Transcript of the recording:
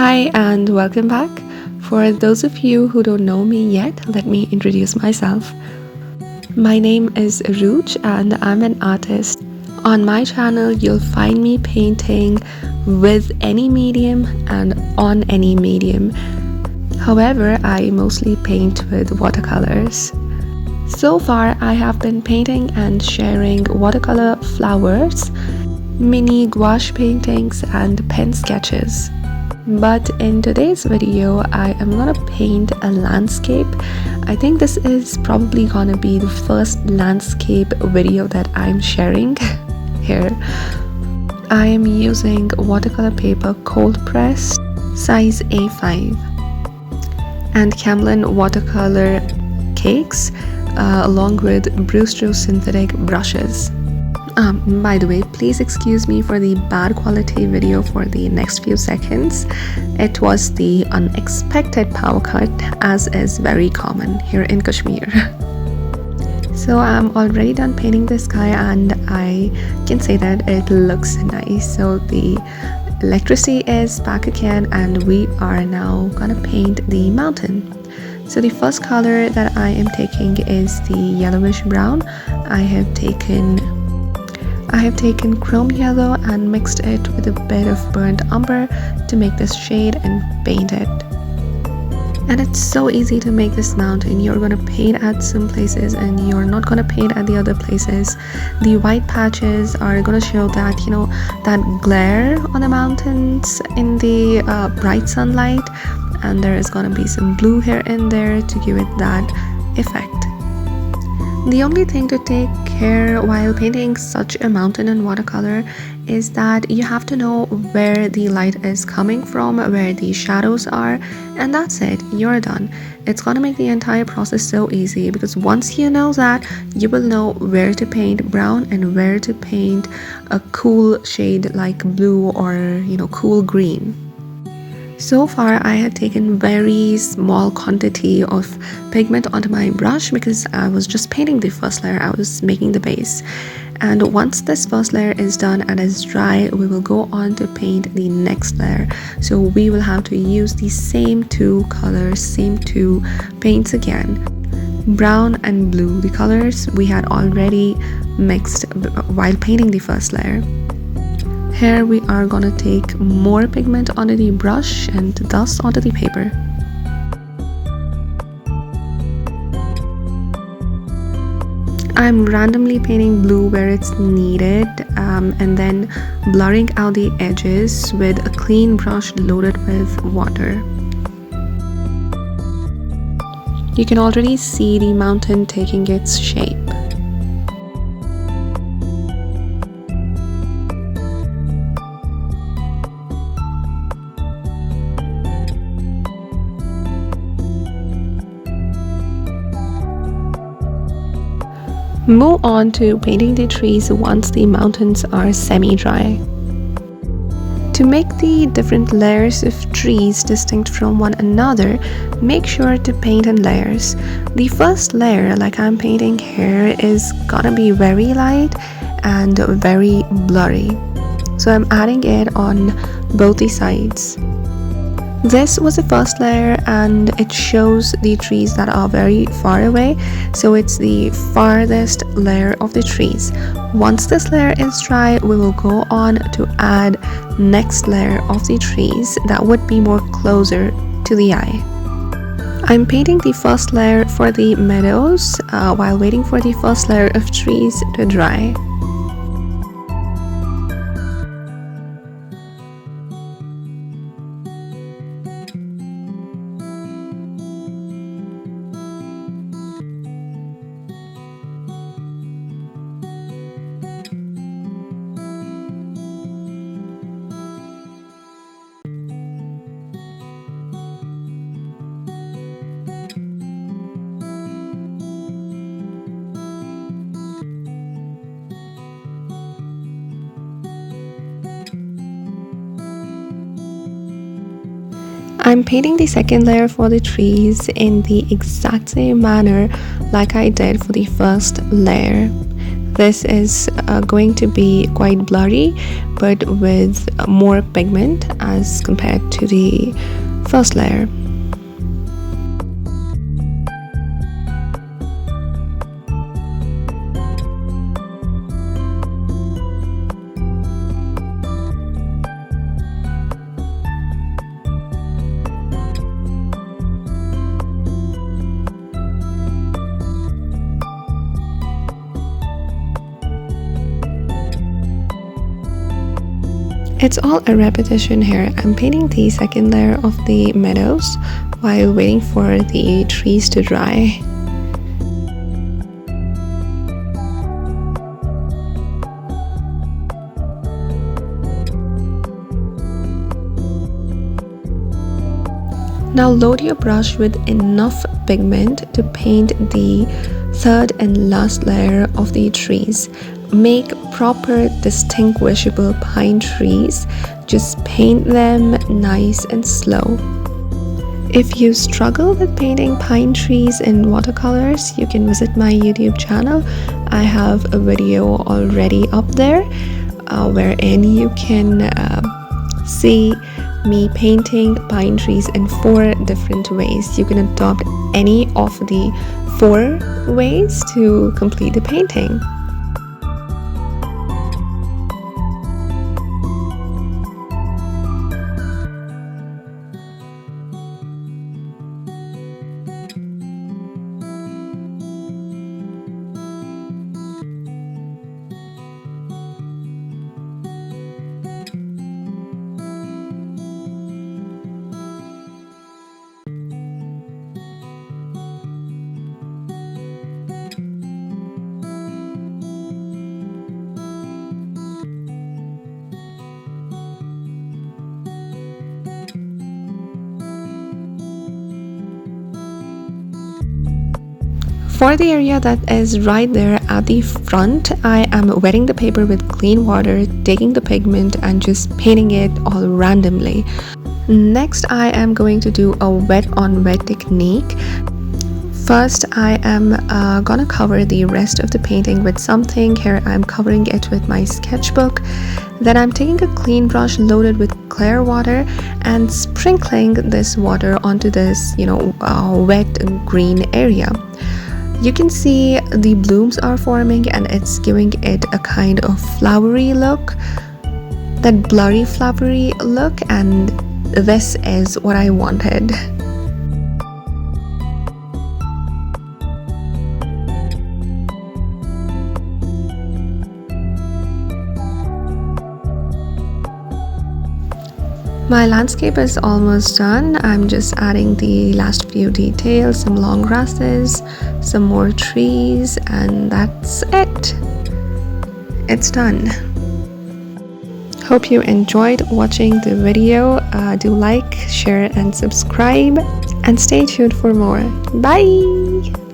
Hi and welcome back. For those of you who don't know me yet, let me introduce myself. My name is Ruch and I'm an artist. On my channel, you'll find me painting with any medium and on any medium. However, I mostly paint with watercolors. So far, I have been painting and sharing watercolor flowers, mini gouache paintings, and pen sketches. But in today's video, I am gonna paint a landscape. I think this is probably gonna be the first landscape video that I'm sharing here. I am using watercolor paper cold pressed, size A5, and Camlin watercolor cakes along with Brewster synthetic brushes. By the way, please excuse me for the bad quality video for the next few seconds. It was the unexpected power cut, as is very common here in Kashmir. So I'm already done painting this guy and I can say that it looks nice. So the electricity is back again and we are now gonna paint the mountain. So the first color that I am taking is the yellowish brown. I have taken chrome yellow and mixed it with a bit of burnt umber to make this shade and paint it. And it's so easy to make this mountain. You're going to paint at some places and you're not going to paint at the other places. The white patches are going to show that, that glare on the mountains in the bright sunlight, and there is going to be some blue here and there to give it that effect. The only thing to take care while painting such a mountain in watercolor is that you have to know where the light is coming from, where the shadows are, and that's it, you're done. It's gonna make the entire process so easy because once you know that, you will know where to paint brown and where to paint a cool shade like blue or cool green. So far, I have taken very small quantity of pigment onto my brush because I was just painting the first layer. I was making the base. And once this first layer is done and is dry, we will go on to paint the next layer. So we will have to use the same two colors, same two paints again. Brown and blue, the colors we had already mixed while painting the first layer. Here we are gonna take more pigment onto the brush and thus onto the paper. I'm randomly painting blue where it's needed and then blurring out the edges with a clean brush loaded with water. You can already see the mountain taking its shape. Move on to painting the trees once the mountains are semi-dry. To make the different layers of trees distinct from one another, make sure to paint in layers. The first layer, like I'm painting here, is gonna be very light and very blurry. So I'm adding it on both the sides. This was the first layer and it shows the trees that are very far away, so it's the farthest layer of the trees. Once this layer is dry, we will go on to add next layer of the trees that would be more closer to the eye. I'm painting the first layer for the meadows while waiting for the first layer of trees to dry. I'm painting the second layer for the trees in the exact same manner like I did for the first layer. this is going to be quite blurry, but with more pigment as compared to the first layer. It's all a repetition here. I'm painting the second layer of the meadows while waiting for the trees to dry. Now load your brush with enough pigment to paint the third and last layer of the trees. Make proper distinguishable pine trees. Just paint them nice and slow. If you struggle with painting pine trees in watercolors, you can visit my YouTube channel. I have a video already up there wherein you can see me painting pine trees in 4 different ways. You can adopt any of the 4 ways to complete the painting. For the area that is right there at the front, I am wetting the paper with clean water, taking the pigment and just painting it all randomly. Next, I am going to do a wet on wet technique. First, I am gonna cover the rest of the painting with something. Here I'm covering it with my sketchbook. Then I'm taking a clean brush loaded with clear water and sprinkling this water onto this, wet green area. You can see the blooms are forming and it's giving it a kind of flowery look, that blurry flowery look, and this is what I wanted. My landscape is almost done. I'm just adding the last few details, some long grasses, some more trees, and that's it. It's done. Hope you enjoyed watching the video. Do like, share, and subscribe, and stay tuned for more. Bye!